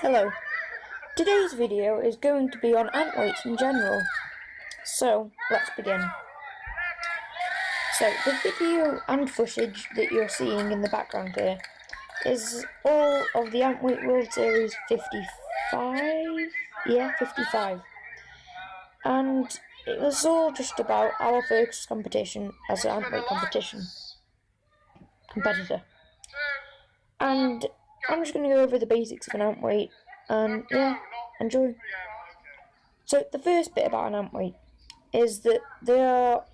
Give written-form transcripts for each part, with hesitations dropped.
Hello, today's video is going to be on Antweights in general, so let's begin. So the video and footage that you're seeing in the background here is all of the Antweight World Series 55? Yeah, 55. And it was all just about our first competition as an Antweight competitor. And I'm just going to go over the basics of an Antweight, and yeah, enjoy. So the first bit about an Antweight is that they are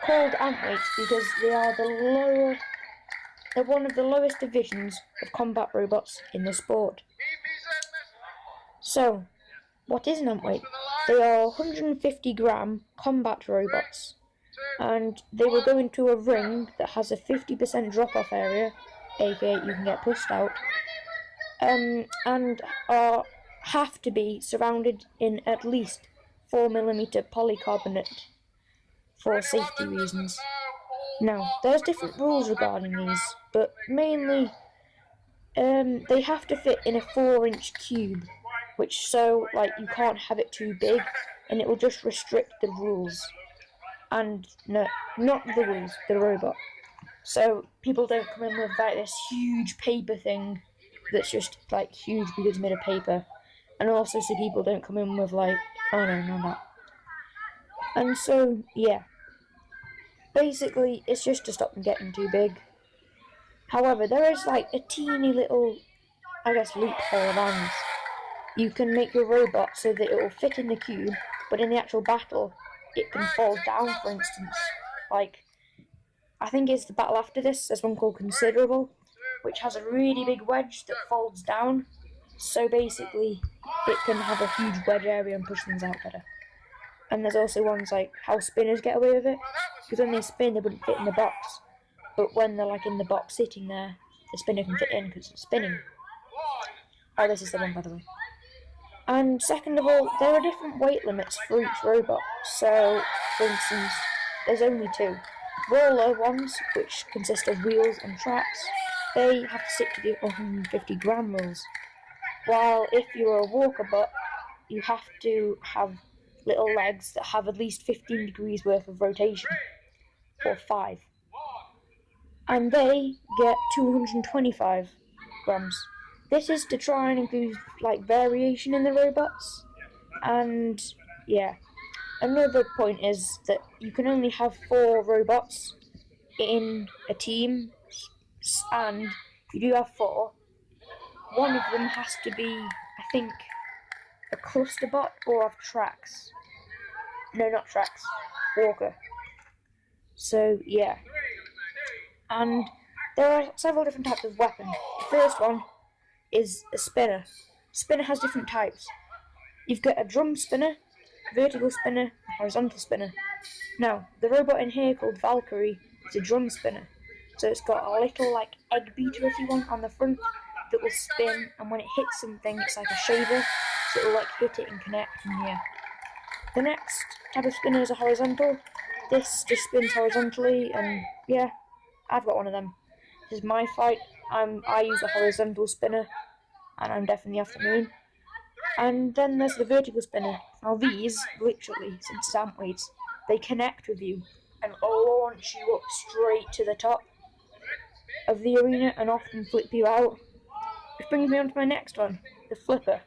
called Antweights because they're one of the lowest divisions of combat robots in the sport. So, what is an Antweight? They are 150-gram combat robots, and they will go into a ring that has a 50% drop-off area, aka you can get pushed out, and have to be surrounded in at least 4mm polycarbonate for safety reasons. Now, there's different rules regarding these, but mainly they have to fit in a 4-inch cube, which you can't have it too big, and it will just restrict the rules. And no, not the rules, the robot. So people don't come in with like this huge paper thing that's just like huge because it's made of paper, and also so people don't come in with like, oh no, not that. And so yeah, basically it's just to stop them getting too big. However, there is like a teeny little, I guess, loophole around this. You can make your robot so that it will fit in the cube, but in the actual battle it can fall down, for instance. Like, I think it's the battle after this, there's one called Considerable, which has a really big wedge that folds down, so basically it can have a huge wedge area and push things out better. And there's also ones like how spinners get away with it, because when they spin they wouldn't fit in the box, but when they're like in the box sitting there, the spinner can fit in because it's spinning. Oh, this is the one, by the way. And second of all, there are different weight limits for each robot. So, for instance, there's only two. Roller ones, which consist of wheels and tracks, they have to stick to the 150-gram rules. While if you're a walker bot, you have to have little legs that have at least 15 degrees worth of rotation, or 5. And they get 225 grams. This is to try and include like variation in the robots. And yeah, another point is that you can only have 4 robots in a team, and if you do have 4, one of them has to be, I think, a cluster bot or have tracks. No, not tracks, walker. So yeah, and there are several different types of weapon. The first one is a spinner. Spinner has different types. You've got a drum spinner, vertical spinner, horizontal spinner. Now, the robot in here called Valkyrie is a drum spinner. So it's got a little like egg beater, if you want, on the front that will spin, and when it hits something it's like a shaver, so it will like hit it and connect, and yeah. The next type of spinner is a horizontal. This just spins horizontally, and yeah, I've got one of them. This is my fight. I use a horizontal spinner, and I'm definitely off the moon. And then there's the vertical spinner. Now these, literally, since it's Antweights, they connect with you and launch you up straight to the top of the arena and often flip you out. Which brings me on to my next one, the flipper.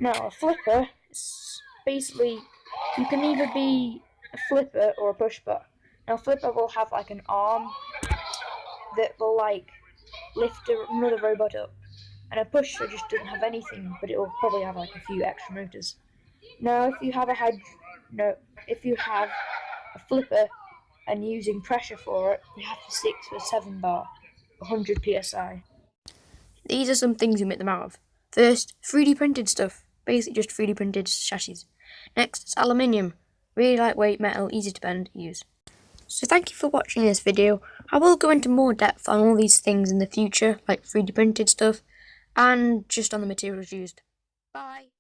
Now a flipper is basically, you can either be a flipper or a pushbot. Now a flipper will have like an arm that will like lift another robot up, and a pusher just doesn't have anything, but it will probably have like a few extra motors. Now if you have a flipper and using pressure for it, you have to stick to a 7 bar, 100 psi. These are some things you make them out of. First, 3D printed stuff, basically just 3D printed chassis. Next, it's aluminium, really lightweight metal, easy to bend, use. So thank you for watching this video. I will go into more depth on all these things in the future, like 3D printed stuff, and just on the materials used. Bye!